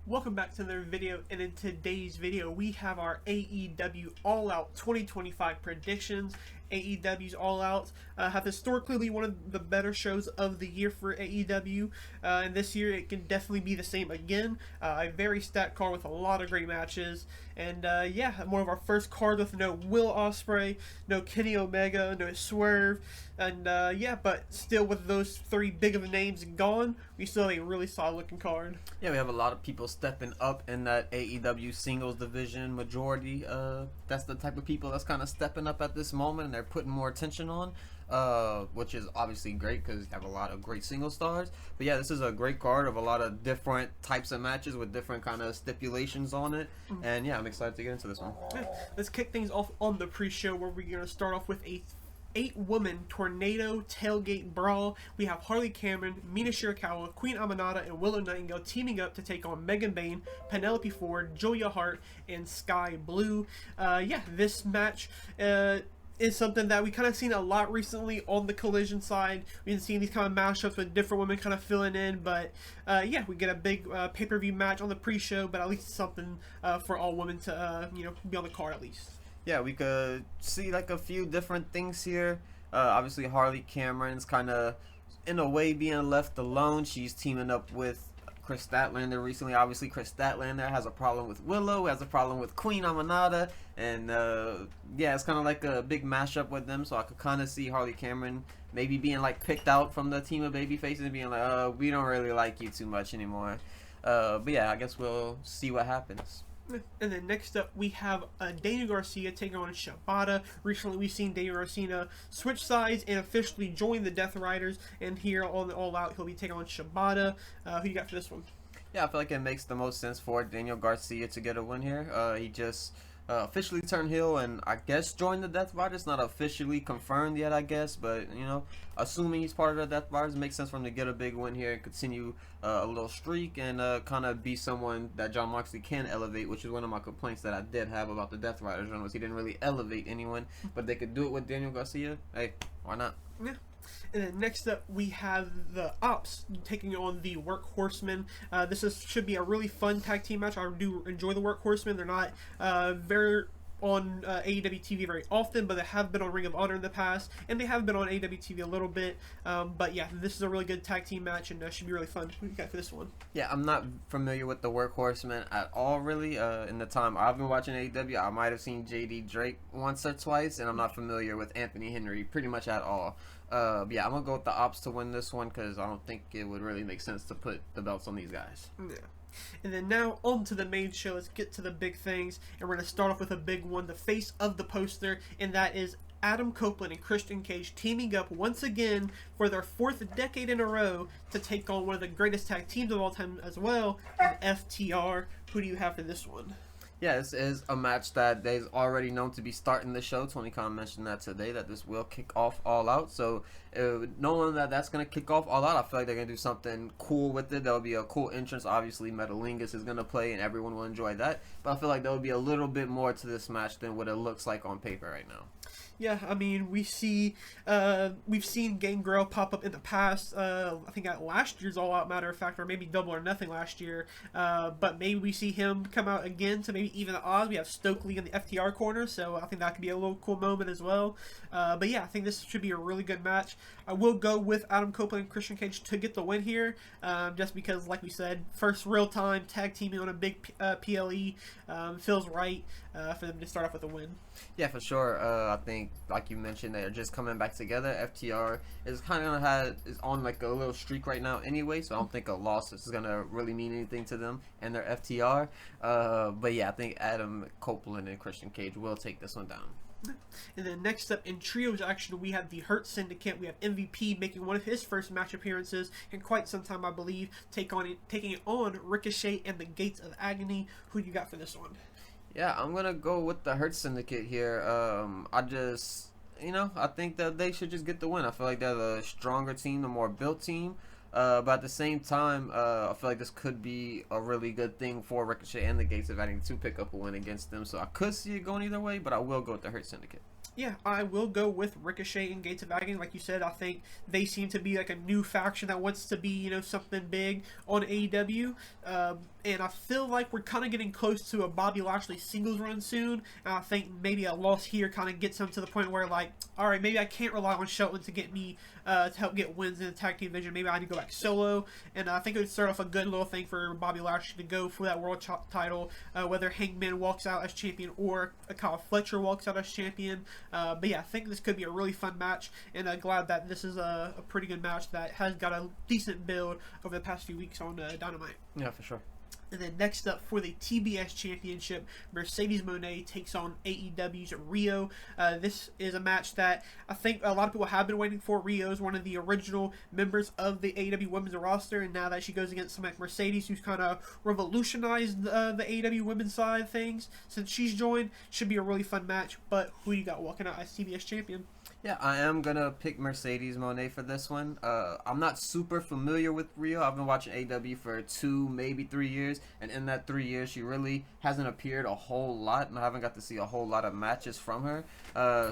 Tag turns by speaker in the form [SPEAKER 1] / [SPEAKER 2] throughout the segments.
[SPEAKER 1] Welcome back to another video, and in today's video we have our AEW All Out 2025 predictions. AEW's All Out have historically been one of the better shows of the year for AEW, and this year it can definitely be the same again. A very stacked card with a lot of great matches, and yeah, one of our first cards with no Will Ospreay, no Kenny Omega, no Swerve, and yeah, but still with those three big of names gone, we still have a really solid looking card.
[SPEAKER 2] Yeah, we have a lot of people stepping up in that AEW singles division majority. That's the type of people that's kind of stepping up at this moment, and they're putting more attention on, which is obviously great because you have a lot of great single stars. But yeah, this is a great card of a lot of different types of matches with different kind of stipulations on it. And yeah, I'm excited to get into this one.
[SPEAKER 1] Yeah. Let's kick things off on the pre-show where we're going to start off with a 8-woman tornado tailgate brawl. We have Harley Cameron, Mina Shirakawa, Queen Aminata, and Willow Nightingale teaming up to take on Megan Bayne, Penelope Ford, Julia Hart, and Sky Blue. Yeah, this match is something that we kind of seen a lot recently on the Collision side. We've been seeing these kind of mashups with different women kind of filling in, but yeah, we get a big pay-per-view match on the pre-show, but at least something for all women to be on the card at least.
[SPEAKER 2] Yeah, we could see like a few different things here. Obviously, Harley Cameron's kind of, in a way, being left alone. She's teaming up with Chris Statlander recently. Obviously, Chris Statlander has a problem with Willow, has a problem with Queen Aminata, and yeah, it's kind of like a big mashup with them. So I could kind of see Harley Cameron maybe being like picked out from the team of babyfaces and being like, we don't really like you too much anymore. But yeah, I guess we'll see what happens.
[SPEAKER 1] And then next up, we have Daniel Garcia taking on Shibata. Recently, we've seen Daniel Garcia switch sides and officially join the Death Riders. And here on the All Out, he'll be taking on Shibata. Who you got for this one?
[SPEAKER 2] Yeah, I feel like it makes the most sense for Daniel Garcia to get a win here. He just officially turned heel and I guess joined the Death Riders. Not officially confirmed yet, I guess, but you know, assuming he's part of the Death Riders, it makes sense for him to get a big win here and continue a little streak and kind of be someone that Jon Moxley can elevate, which is one of my complaints that I did have about the Death Riders run, was he didn't really elevate anyone, but they could do it with Daniel Garcia. Hey, why not?
[SPEAKER 1] Yeah. And then next up, we have the Ops taking on the Workhorsemen. Should be a really fun tag team match. I do enjoy the Workhorsemen. They're not very on AEW TV very often, but they have been on Ring of Honor in the past, and they have been on AEW TV a little bit. But yeah, this is a really good tag team match, and should be really fun. Who you got for this one?
[SPEAKER 2] Yeah, I'm not familiar with the Workhorsemen at all, really. In the time I've been watching AEW, I might have seen JD Drake once or twice, and I'm not familiar with Anthony Henry pretty much at all. Yeah, I'm going to go with the Ops to win this one because I don't think it would really make sense to put the belts on these guys.
[SPEAKER 1] Yeah. And then now on to the main show. Let's get to the big things. And we're going to start off with a big one, the face of the poster, and that is Adam Copeland and Christian Cage teaming up once again for their 4th decade in a row to take on one of the greatest tag teams of all time as well, an FTR. Who do you have for this one?
[SPEAKER 2] Yeah, this is a match that they've already known to be starting the show. Tony Khan mentioned that today, that this will kick off All Out. So knowing that that's going to kick off All Out, I feel like they're going to do something cool with it. There'll be a cool entrance. Obviously, Metalingus is going to play, and everyone will enjoy that. But I feel like there will be a little bit more to this match than what it looks like on paper right now.
[SPEAKER 1] Yeah, I mean, we've seen Gangrel pop up in the past. I think at last year's All Out, matter of fact, or maybe Double or Nothing last year. But maybe we see him come out again to maybe even the odds. We have Stokely in the FTR corner, so I think that could be a little cool moment as well. But yeah, I think this should be a really good match. I will go with Adam Copeland and Christian Cage to get the win here, just because, like we said, first real-time tag teaming on a big PLE feels right for them to start off with a win.
[SPEAKER 2] Yeah, for sure. I think, like you mentioned, they're just coming back together. FTR is kind of is on like a little streak right now anyway, so I don't think a loss is going to really mean anything to them and their FTR. But yeah, I think Adam Copeland and Christian Cage will take this one down.
[SPEAKER 1] And then next up in trios action, we have the Hurt Syndicate. We have MVP making one of his first match appearances in quite some time, I believe, taking it on Ricochet and the Gates of Agony. Who do you got for this one?
[SPEAKER 2] Yeah, I'm going to go with the Hurt Syndicate here. I think that they should just get the win. I feel like they're the stronger team, the more built team. But at the same time, I feel like this could be a really good thing for Ricochet and the Gates of Agony to pick up a win against them. So I could see it going either way, but I will go with the Hurt Syndicate.
[SPEAKER 1] Yeah, I will go with Ricochet and Gates of Agony. Like you said, I think they seem to be like a new faction that wants to be, something big on AEW. and I feel like we're kind of getting close to a Bobby Lashley singles run soon. And I think maybe a loss here kind of gets him to the point where, like, all right, maybe I can't rely on Shelton to get me to help get wins in the tag team division. Maybe I need to go back solo, and I think it would start off a good little thing for Bobby Lashley to go for that world title, whether Hangman walks out as champion or Kyle Fletcher walks out as champion. But yeah, I think this could be a really fun match, and I'm glad that this is a pretty good match that has got a decent build over the past few weeks on Dynamite.
[SPEAKER 2] Yeah, for sure.
[SPEAKER 1] And then next up for the TBS Championship, Mercedes Moné takes on AEW's Rio. This is a match that I think a lot of people have been waiting for. Rio is one of the original members of the AEW women's roster, and now that she goes against someone like Mercedes, who's kind of revolutionized the AEW women's side of things since she's joined, should be a really fun match. But who you got walking out as TBS champion?
[SPEAKER 2] Yeah, I am going to pick Mercedes Moné for this one. I'm not super familiar with Rio. I've been watching AEW for 2, maybe 3 years, and in that 3 years, she really hasn't appeared a whole lot, and I haven't got to see a whole lot of matches from her.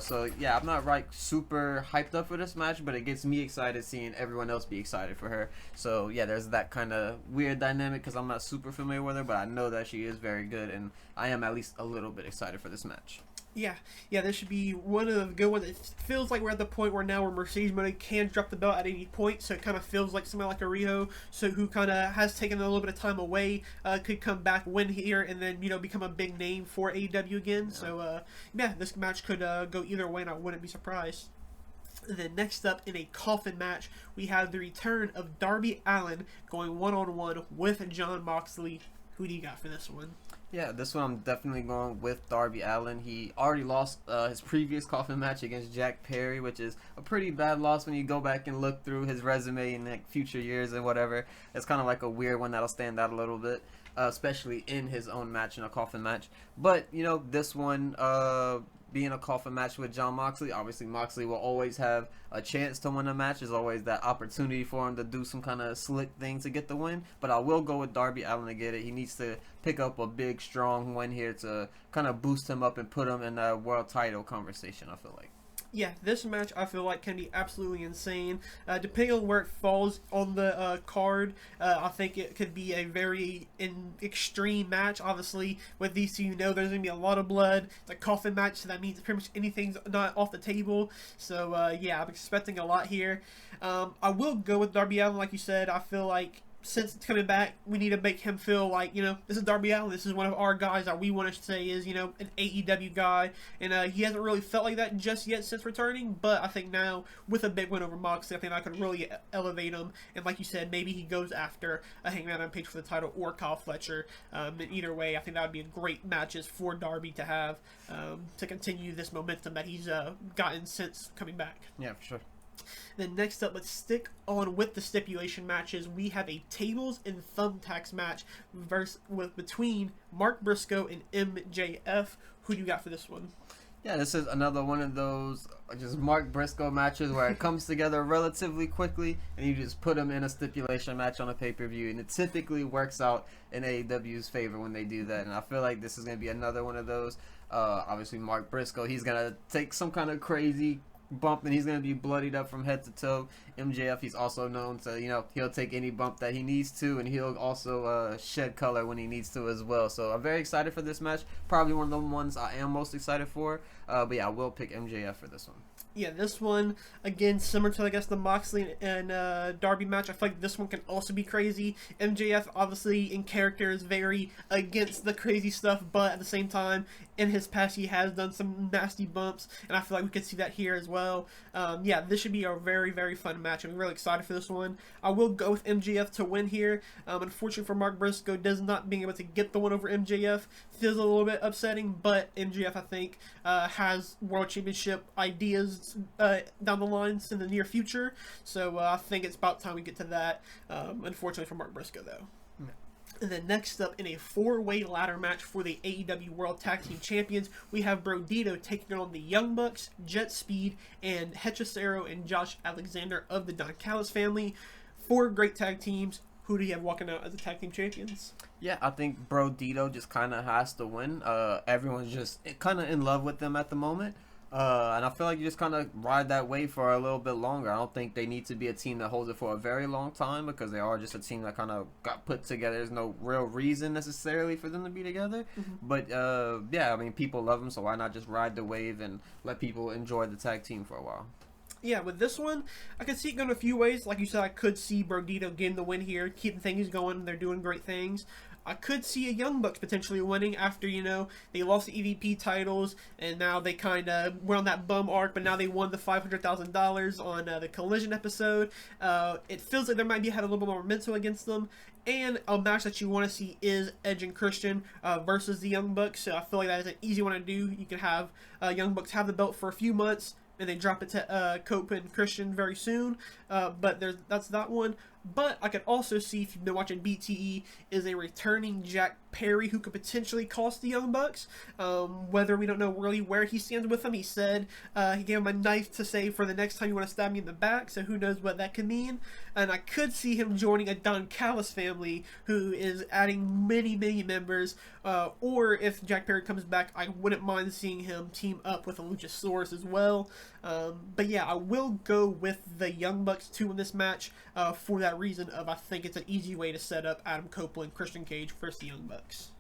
[SPEAKER 2] So, yeah, I'm not super hyped up for this match, but it gets me excited seeing everyone else be excited for her. So, yeah, there's that kind of weird dynamic because I'm not super familiar with her, but I know that she is very good, and I am at least a little bit excited for this match.
[SPEAKER 1] Yeah, this should be one of the good ones. It feels like we're at the point where now where Mercedes Moné can drop the belt at any point, so it kind of feels like somebody like a Rio, so who kind of has taken a little bit of time away, could come back, win here, and then, become a big name for AEW again. Yeah. So, this match could go either way, and I wouldn't be surprised. And then next up in a coffin match, we have the return of Darby Allin going one-on-one with Jon Moxley. Who do you got for this one?
[SPEAKER 2] Yeah, this one I'm definitely going with Darby Allin. He already lost his previous coffin match against Jack Perry, which is a pretty bad loss when you go back and look through his resume in like future years and whatever. It's kind of like a weird one that'll stand out a little bit, especially in his own match, in a coffin match. But, this one being a coffin match with Jon Moxley, obviously Moxley will always have a chance to win a match. There's always that opportunity for him to do some kind of slick thing to get the win. But I will go with Darby Allin to get it. He needs to pick up a big, strong win here to kind of boost him up and put him in that world title conversation, I feel like.
[SPEAKER 1] Yeah, this match I feel like can be absolutely insane. Depending on where it falls on the card, I think it could be a very extreme match. Obviously, with these two, there's going to be a lot of blood. It's a coffin match, so that means pretty much anything's not off the table. So, I'm expecting a lot here. I will go with Darby Allin, like you said. I feel like since it's coming back, we need to make him feel like, this is Darby Allin. This is one of our guys that we want to say is, an AEW guy. And he hasn't really felt like that just yet since returning. But I think now, with a big win over Moxley, I think that could really elevate him. And like you said, maybe he goes after a Hangman Page for the title or Kyle Fletcher. And either way, I think that would be a great matches for Darby to have to continue this momentum that he's gotten since coming back.
[SPEAKER 2] Yeah, for sure.
[SPEAKER 1] Then next up, let's stick on with the stipulation matches. We have a tables and thumbtacks match between Mark Briscoe and MJF. Who do you got for this one?
[SPEAKER 2] Yeah, this is another one of those just Mark Briscoe matches where it comes together relatively quickly and you just put them in a stipulation match on a pay-per-view, and it typically works out in AEW's favor when they do that, and I feel like this is going to be another one of those. Obviously, Mark Briscoe, he's going to take some kind of crazy bump and he's going to be bloodied up from head to toe. MJF, he's also known to, he'll take any bump that he needs to, and he'll also shed color when he needs to as well. So I'm very excited for this match. Probably one of the ones I am most excited for. But yeah, I will pick MJF for this one.
[SPEAKER 1] Yeah, this one, again, similar to, I guess, the Moxley and Darby match, I feel like this one can also be crazy. MJF, obviously, in character, is very against the crazy stuff, but at the same time, in his past, he has done some nasty bumps, and I feel like we could see that here as well. This should be a very, very fun match. I'm really excited for this one. I will go with MJF to win here. Unfortunately for Mark Briscoe, does not being able to get the one over MJF feels a little bit upsetting, but MJF, I think, has World Championship ideas down the lines in the near future, so I think it's about time we get to that. Unfortunately for Mark Briscoe, though. And then next up, in a 4-way ladder match for the AEW World Tag Team Champions, we have Brodito taking on the Young Bucks, Jet Speed, and Hechicero and Josh Alexander of the Don Callis family. 4 great tag teams. Who do you have walking out as the tag team champions?
[SPEAKER 2] Yeah, I think Brodito just kind of has to win. Everyone's just kind of in love with them at the moment. And I feel like you just kind of ride that wave for a little bit longer. I don't think they need to be a team that holds it for a very long time because they are just a team that kind of got put together. There's no real reason necessarily for them to be together. But yeah, I mean, people love them, so why not just ride the wave and let people enjoy the tag team for a while?
[SPEAKER 1] Yeah, with this one, I could see it going a few ways. Like you said, I could see Brodito getting the win here, keeping things going. They're doing great things. I could see a Young Bucks potentially winning after, they lost the EVP titles, and now they kind of were on that bum arc, but now they won the $500,000 on the Collision episode. It feels like there might be had a little bit more momentum against them. And a match that you want to see is Edge and Christian versus the Young Bucks. So I feel like that is an easy one to do. You can have Young Bucks have the belt for a few months, and they drop it to Cope and Christian very soon. But that's that one. But I could also see, if you've been watching BTE, is a returning Jack Perry who could potentially cost the Young Bucks. Whether we don't know really where he stands with them. He said he gave him a knife to say for the next time you want to stab me in the back. So who knows what that could mean. And I could see him joining a Don Callis family who is adding many, many members. Or if Jack Perry comes back, I wouldn't mind seeing him team up with a Luchasaurus as well. But yeah, I will go with the Young Bucks to win this match for that reason of I think it's an easy way to set up Adam Copeland, Christian Cage versus the Young Bucks.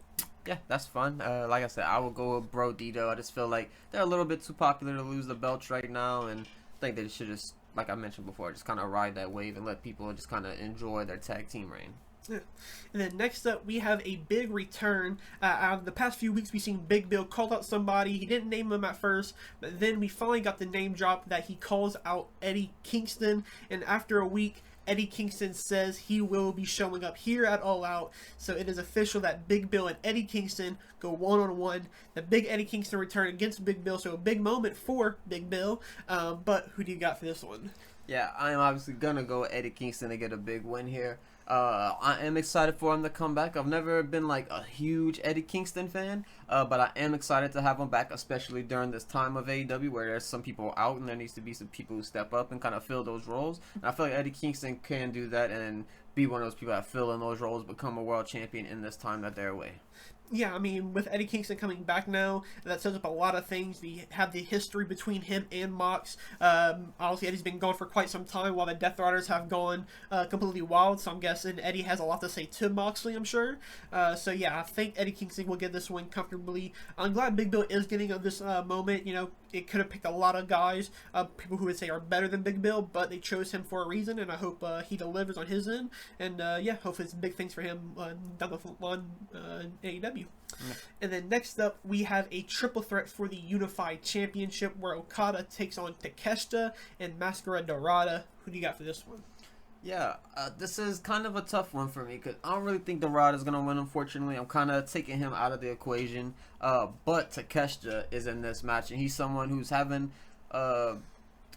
[SPEAKER 2] Yeah, that's fun. Like I said, I will go with Brodito. I just feel like they're a little bit too popular to lose the belts right now, and I think they should just, like I mentioned before, just kind of ride that wave and let people just kind of enjoy their tag team reign.
[SPEAKER 1] Yeah. And then next up, we have a big return. Out of the past few weeks, we've seen Big Bill call out somebody. He didn't name him at first, but then we finally got the name drop that he calls out Eddie Kingston. And after a week, Eddie Kingston says he will be showing up here at All Out. So it is official that Big Bill and Eddie Kingston go one-on-one. The big Eddie Kingston return against Big Bill. So a big moment for Big Bill. But who do you got for this one?
[SPEAKER 2] Yeah, I'm obviously going to go with Eddie Kingston to get a big win here. I am excited for him to come back. I've never been like a huge Eddie Kingston fan, but I am excited to have him back, especially during this time of AEW where there's some people out and there needs to be some people who step up and kind of fill those roles. And I feel like Eddie Kingston can do that and be one of those people that fill in those roles, become a world champion in this time that they're away.
[SPEAKER 1] Yeah, I mean, with Eddie Kingston coming back now, that sets up a lot of things. We have the history between him and Mox. Obviously, Eddie's been gone for quite some time, while the Death Riders have gone completely wild. So I'm guessing Eddie has a lot to say to Moxley, I'm sure. So yeah, I think Eddie Kingston will get this win comfortably. I'm glad Big Bill is getting this moment. It could have picked a lot of guys, people who would say are better than Big Bill, but they chose him for a reason, and I hope he delivers on his end. And yeah, hopefully it's big things for him down the line in AEW. Yeah. And then next up, we have a triple threat for the Unified Championship where Okada takes on Takeshita and Mascara Dorada. Who do you got for this one?
[SPEAKER 2] Yeah, this is kind of a tough one for me because I don't really think Dorada is going to win, unfortunately. I'm kind of taking him out of the equation. But Takeshita is in this match, and he's someone who's having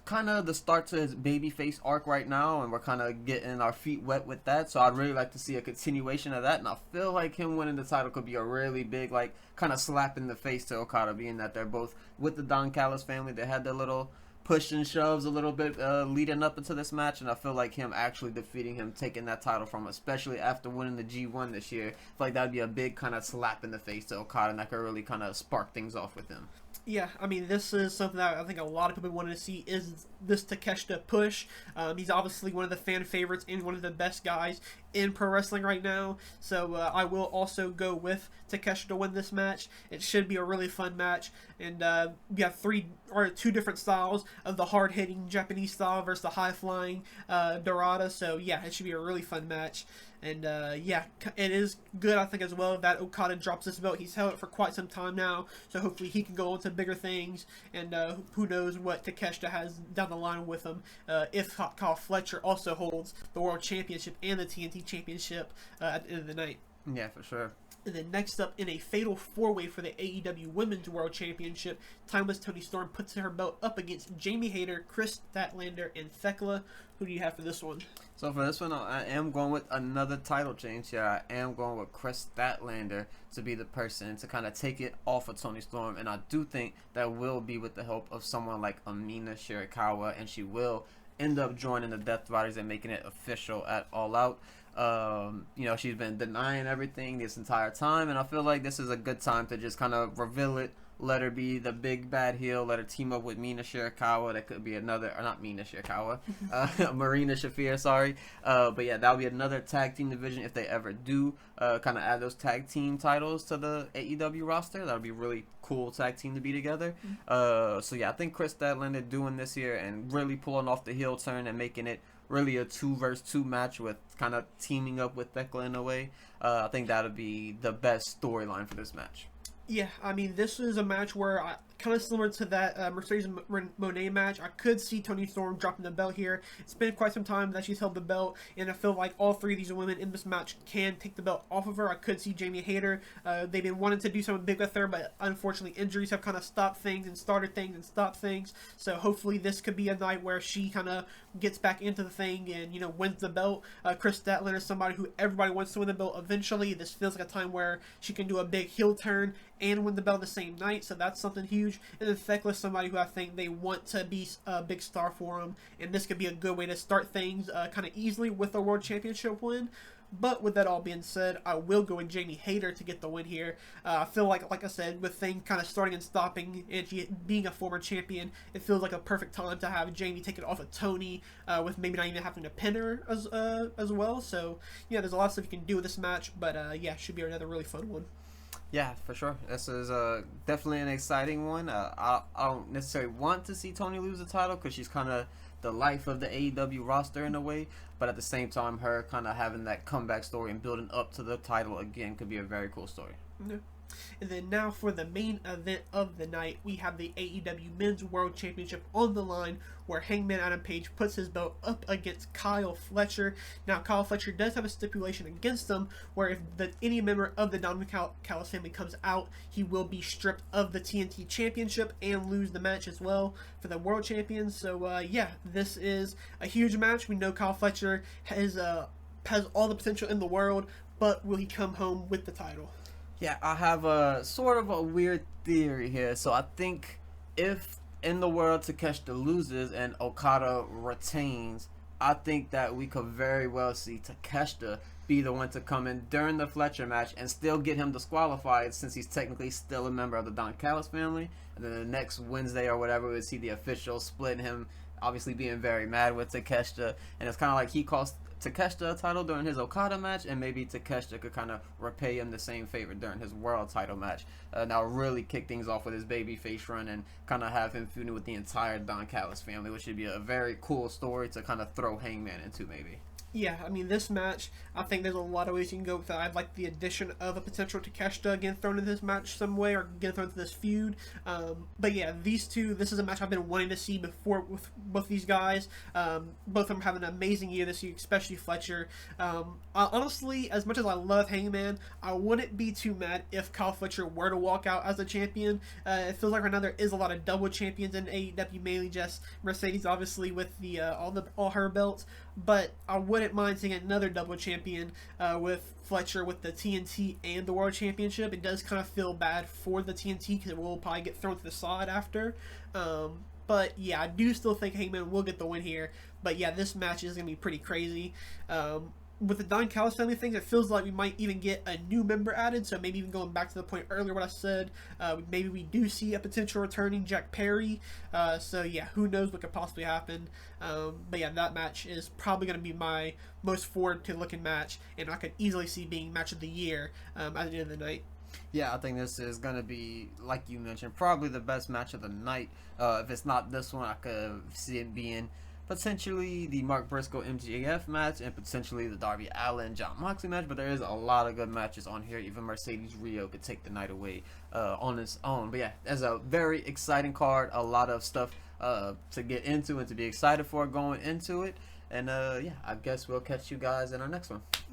[SPEAKER 2] kind of the start to his babyface arc right now, and we're kind of getting our feet wet with that. So I'd really like to see a continuation of that, and I feel like him winning the title could be a really big, like, kind of slap in the face to Okada, being that they're both with the Don Callis family. They had their little push and shoves a little bit leading up into this match, and I feel like him actually defeating him, taking that title from him, especially after winning the G1 this year, I feel like that'd be a big kind of slap in the face to Okada, and that could really kind of spark things off with him.
[SPEAKER 1] Yeah, I mean, this is something that I think a lot of people wanted to see, is this Takeshita push. He's obviously one of the fan favorites and one of the best guys in pro wrestling right now. So I will also go with Takeshita to win this match. It should be a really fun match. And we have two different styles of the hard-hitting Japanese style versus the high-flying Dorada. So yeah, it should be a really fun match. And yeah, it is good, I think, as well, that Okada drops this belt. He's held it for quite some time now, so hopefully he can go on to bigger things. And who knows what Takeshita has down the line with him if Kyle Fletcher also holds the World Championship and the TNT Championship at the end of the night.
[SPEAKER 2] Yeah, for sure.
[SPEAKER 1] And then next up, in a fatal four-way for the AEW Women's World Championship, Timeless Toni Storm puts her belt up against Jamie Hayter, Chris Statlander, and Thekla. Who do you have for this one?
[SPEAKER 2] So for this one, I am going with another title change here. I am going with Chris Statlander to be the person to kind of take it off of Toni Storm, and I do think that will be with the help of someone like Amina Shirakawa, and she will end up joining the Death Riders and making it official at All Out. She's been denying everything this entire time, and I feel like this is a good time to just kind of reveal it let her be the big bad heel, let her team up with Mina Shirakawa. That could be another, or not Mina Shirakawa, Marina Shafir, sorry. But yeah, that'll be another tag team division if they ever do kind of add those tag team titles to the AEW roster. That'll be really cool tag team to be together. So yeah, I think Chris Statlander doing this here and really pulling off the heel turn and making it really a 2-versus-2 match with kind of teaming up with Thekla in a way. I think that'll be the best storyline for this match.
[SPEAKER 1] Yeah, I mean, this is a match where, kind of similar to that Mercedes Moné match, I could see Toni Storm dropping the belt here. It's been quite some time that she's held the belt, and I feel like all three of these women in this match can take the belt off of her. I could see Jamie Hayter. They've been wanting to do something big with her, but unfortunately injuries have kind of stopped things and started things and stopped things. So hopefully this could be a night where she kind of gets back into the thing and, you know, wins the belt. Chris Statlander is somebody who everybody wants to win the belt eventually. This feels like a time where she can do a big heel turn and win the belt the same night, so that's something huge. And then Thekla is somebody who I think they want to be a big star for him, and this could be a good way to start things kind of easily with a World Championship win. But with that all being said, I will go with Jamie Hayter to get the win here. I feel like I said, with things kind of starting and stopping, and she being a former champion, it feels like a perfect time to have Jamie take it off of Toni, with maybe not even having to pin her as well. So yeah, there's a lot of stuff you can do with this match, but yeah, it should be another really fun one.
[SPEAKER 2] Yeah, for sure. This is definitely an exciting one. I don't necessarily want to see Toni lose the title because she's kind of the life of the AEW roster in a way. But at the same time, her kind of having that comeback story and building up to the title again could be a very cool story.
[SPEAKER 1] Yeah. And then now for the main event of the night, we have the AEW Men's World Championship on the line, where Hangman Adam Page puts his belt up against Kyle Fletcher. Now, Kyle Fletcher does have a stipulation against him, where if any member of the Don Callis family comes out, he will be stripped of the TNT Championship and lose the match as well for the World Champions. So, yeah, this is a huge match. We know Kyle Fletcher has all the potential in the world, but will he come home with the title?
[SPEAKER 2] Yeah, I have a sort of a weird theory here. So I think if in the world Takeshita loses and Okada retains, I think that we could very well see Takeshita be the one to come in during the Fletcher match and still get him disqualified, since he's technically still a member of the Don Callis family. And then the next Wednesday or whatever, we'll see the official split him, obviously being very mad with Takeshita. And it's kind of like he cost Takeshita a title during his Okada match, and maybe Takeshita could kind of repay him the same favor during his world title match. Now really kick things off with his babyface run and kind of have him feuding with the entire Don Callis family, which would be a very cool story to kind of throw Hangman into maybe.
[SPEAKER 1] Yeah, I mean, this match, I think there's a lot of ways you can go with that. I'd like the addition of a potential Takeshita again thrown into this match some way, or get thrown into this feud. But yeah, these two, this is a match I've been wanting to see before with both these guys. Both of them have an amazing year this year, especially Fletcher. Honestly, as much as I love Hangman, I wouldn't be too mad if Kyle Fletcher were to walk out as a champion. It feels like right now there is a lot of double champions in AEW, mainly just Mercedes, obviously, with the all her belts. But I wouldn't mind seeing another double champion with Fletcher with the TNT and the World Championship. It does kind of feel bad for the TNT because it will probably get thrown to the side after. But yeah, I do still think Hangman will get the win here. But yeah, this match is going to be pretty crazy. With the Don Callis family things, it feels like we might even get a new member added. So maybe even going back to the point earlier what I said, maybe we do see a potential returning Jack Perry. So yeah, who knows what could possibly happen. But yeah, that match is probably going to be my most forward to looking match, and I could easily see being match of the year at the end of the night.
[SPEAKER 2] Yeah, I think this is going to be, like you mentioned, probably the best match of the night. If it's not this one, I could see it being potentially the Mark Briscoe MJF match and potentially the Darby Allin John Moxley match, but there is a lot of good matches on here. Even Mercedes Rio could take the night away on its own. But yeah, there's a very exciting card, a lot of stuff to get into and to be excited for going into it. And yeah, I guess we'll catch you guys in our next one.